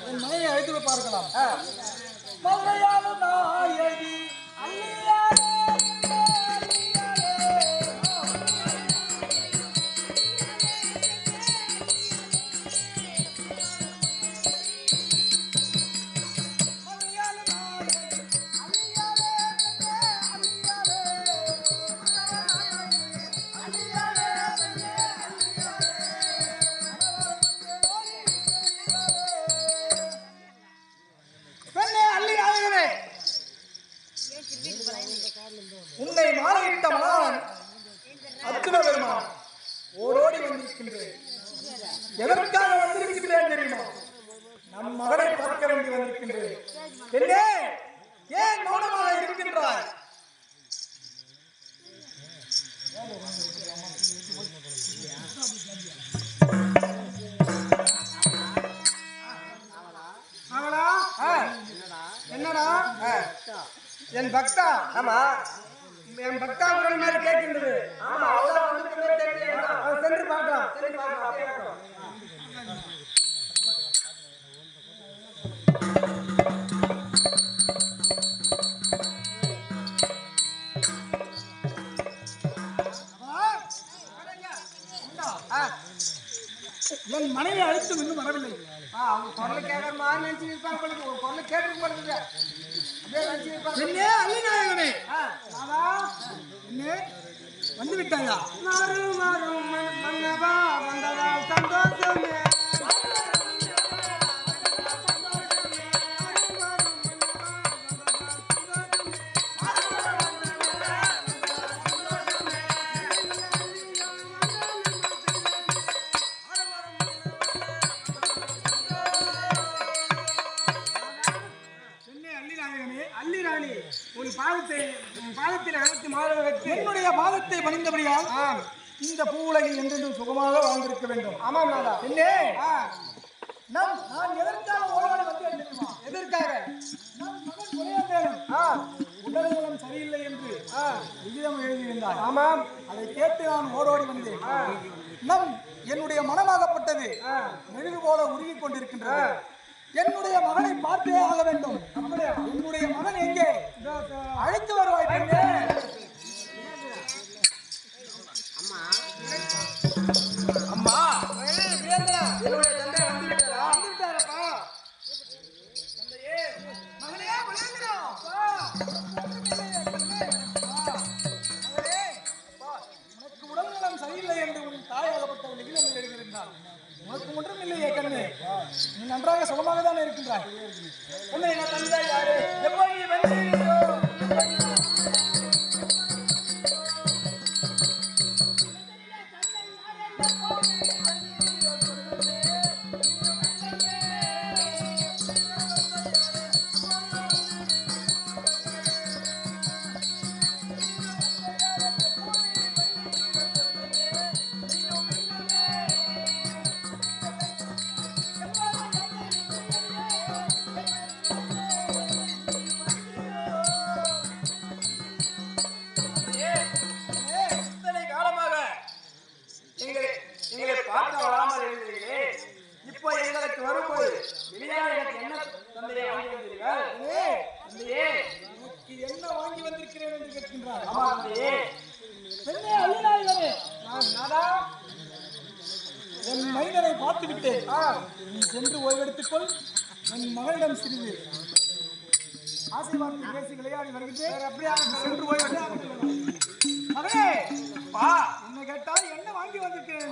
என் மனையை அழைத்து போய் பார்க்கலாம். மலையாள நாயகி அல்லியாரே உன்னை மாலையிட்ட மகன் அத்துண பெருமான் ஓடோடி வந்திருக்கின்றேன். எதற்காக வந்திருக்கிறேன் தெரியுமா? நம் மகனை பார்க்க வேண்டி வந்திருக்கின்றேன். என்னே ஏன் மௌனமாக இருக்கின்றாய்? என்னடா என் பக்தா? ஆமா, என் பக்தா குரல் மாதிரி கேட்கின்றது. ஆமா, சென்று பார்க்கலாம். என் மனைவி அழைத்து இன்னும் வரவில்லை. அவங்க குரலை கேட்கறமா நினைச்சு இருப்பாங்க. குரலை கேட்டு போடுங்க. வந்து விட்டாயா? சந்தோஷமே என்னுடைய பாதத்தை பணிந்தபடியால் இந்த பூவுலகில் என்றென்றும் சுகமாக வாழ்ந்திருக்க வேண்டும். ஆமாம் நாதா. என்னே நான் எதற்காக ஓடோடி வந்தேன் தெரியுமா? எதற்காக? நம் மகன் குறையாதேனும் உடல்நலம் சரியில்லை என்று விகிதம் எழுதியிருந்தார். ஆமாம், அதை கேட்டு நான் ஓடோடி வந்தேன். என்னுடைய மனமாகப்பட்டது மெழுகு போல உருகி கொண்டிருக்கின்றது. என்னுடைய மகனை பார்த்தே ஆக வேண்டும். என்னுடைய மகன் எங்கே? அழைத்து வருவாய் பெண்ணே. அம்மா, என்னுடைய தந்தை வந்துவிட்டாரப்பா. மகனே உனக்கு உடல்நலம் சரியில்லை என்று உன் தாயாகப்பட்ட நிகழ்வு எழுதியிருந்தார். உனக்கு ஒன்றும் இல்லையே கண்ணு, நீ நன்றாக சுகமாக தானே இருக்கின்றாய். உன்னை நான் தந்தை யாரு? எப்படி இப்போ எங்களுக்கு வரும்போது என்ன தந்தையை வாங்கி வந்தீர்கள்? என்ன வாங்கி வந்திருக்கிறேன் என்று கேட்கின்றார். என் மைந்தனை பார்த்து விட்டேன். நீ சென்று ஓய்வெடுத்துக்கொள். என் மகளிடம் சிறிது ஆசை வார்த்தை பேசி விளையாடி வருகின்றேன். அப்படியா? சென்று ஓய்வெடுத்துக்கொள். மகனே, என்ன கேட்டால் என்ன வாங்கி வந்திருக்கிறேன்?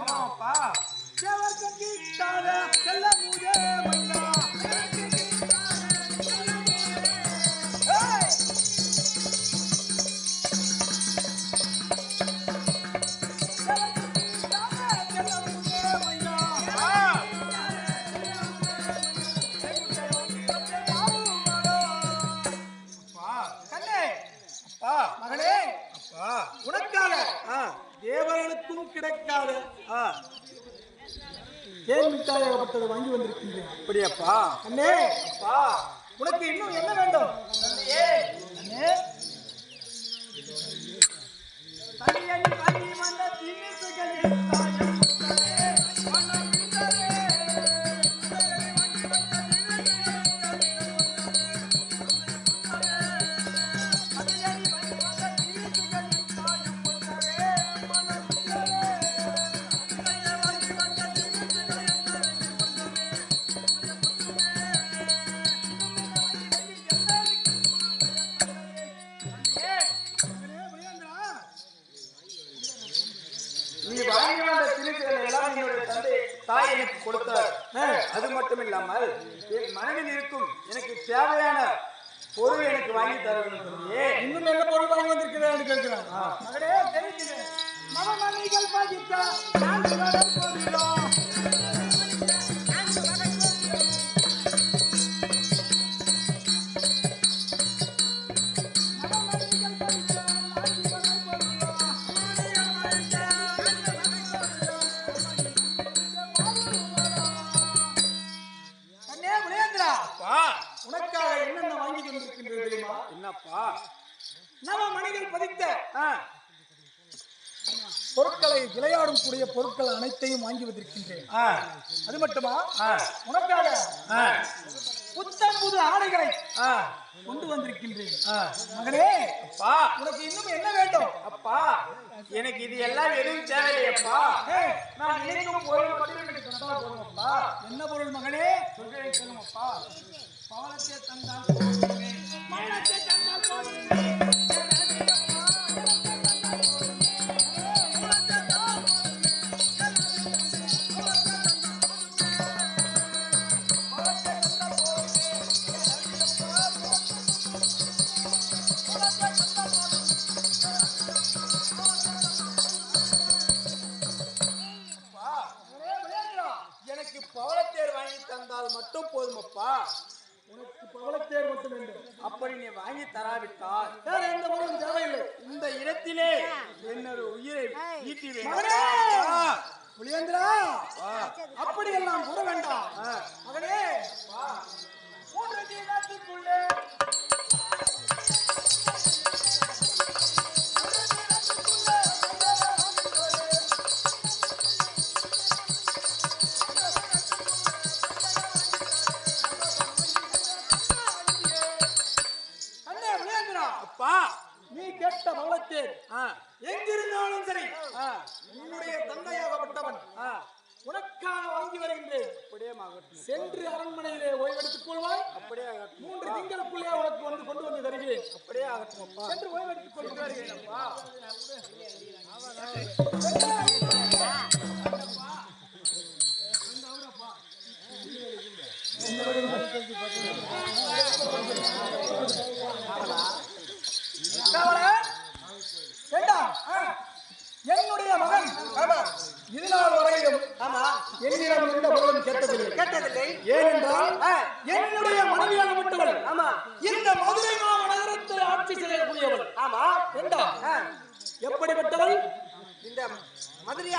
மகனே, உனக்காக தேவர்களுக்கும் கிடைக்காத தேன் மிட்டாயப்பட்டதை வாங்கி வந்திருக்கின்றேன். அப்படியாப்பா? அண்ணே, உனக்கு இன்னும் என்ன வேண்டும்? அது மட்டும் இல்லாமல் என் மனதில் இருக்கும் எனக்கு தேவையான பொருள் எனக்கு வாங்கி தர வேண்டும். இன்னும் நல்ல பொருள் வாங்கி வந்திருக்கிறேன் கேட்கிறேன். மகனே தெரியுது நவமணிகள் பாதித்தா நான் போகிறோம். உனக்காக என்னென்ன வாங்கி கொண்டிருக்கின்றது தெரியுமா? என்னப்பா? நவ மணிகள் பதித்த பொருட்களை விளையாடும் கூடிய பொருட்கள் அனைத்தையும் வாங்கி வந்திருக்கின்றேன். அது மட்டுமா உனக்காக புத்தம் புது ஆடைகளை கொண்டு வந்திருக்கின்றேன். மகனே அப்பா, உனக்கு இன்னும் என்ன வேண்டும்? அப்பா, எனக்கு இது எல்லாம் எதுவும் தேவையில்லையப்பா. நான் நினைக்கும் பொருள் மட்டும் எனக்கு தந்தால் போதுமப்பா. என்ன பொருள் மகனே? சொல்கிறேன் சொல்லுங்கப்பா. பவளத்தை தந்தால் போதுமே, பவளத்தை தந்தால் போதுமே. எனக்கு பவளத்தேர் வாங்கி தந்தால் மட்டும் போதுமப்பா. உனக்கு பவளத்தேர் மட்டும் வேண்டும். அப்படி நீ வாங்கி தராவிட்டால் வேற எந்த பொருளும் தேவையில்லை. இந்த இடத்திலே என்னொரு உயிரை ஈட்டி மகனே, வேண்டும். புலியேந்திரா, அப்படி எல்லாம் கூற வேண்டாம். மகனே, 3 தினத்துக்குள்ளே நீ கேட்ட பவளத்தேர் எங்கிருந்தாலும் சரி உன்னுடைய தந்தையாகப்பட்டவன் உனக்காக வாங்கி வருகின்றேன். சென்று அரண்மனையிலே ஓய்வெடுத்துக் கொள்வாய். 3 திங்களுக்குள்ளே உனக்கு வந்து கொண்டு வந்து தருகிறேன். அப்படியே ஆகட்டும். சென்று ஓய்வெடுத்துக் கொண்டு வருகிறேன். என்னுடைய மகன் இதனால் வரையிலும் என்னிடம் எந்த பொருளும் கேட்டதில்லை. ஏனென்றால் என்னுடைய மனைவியாகப்பட்டவள் இந்த மதுரை மாநகரத்தை ஆட்சி செய்யக்கூடியவள். எப்படிப்பட்டவள்? இந்த மதுரையை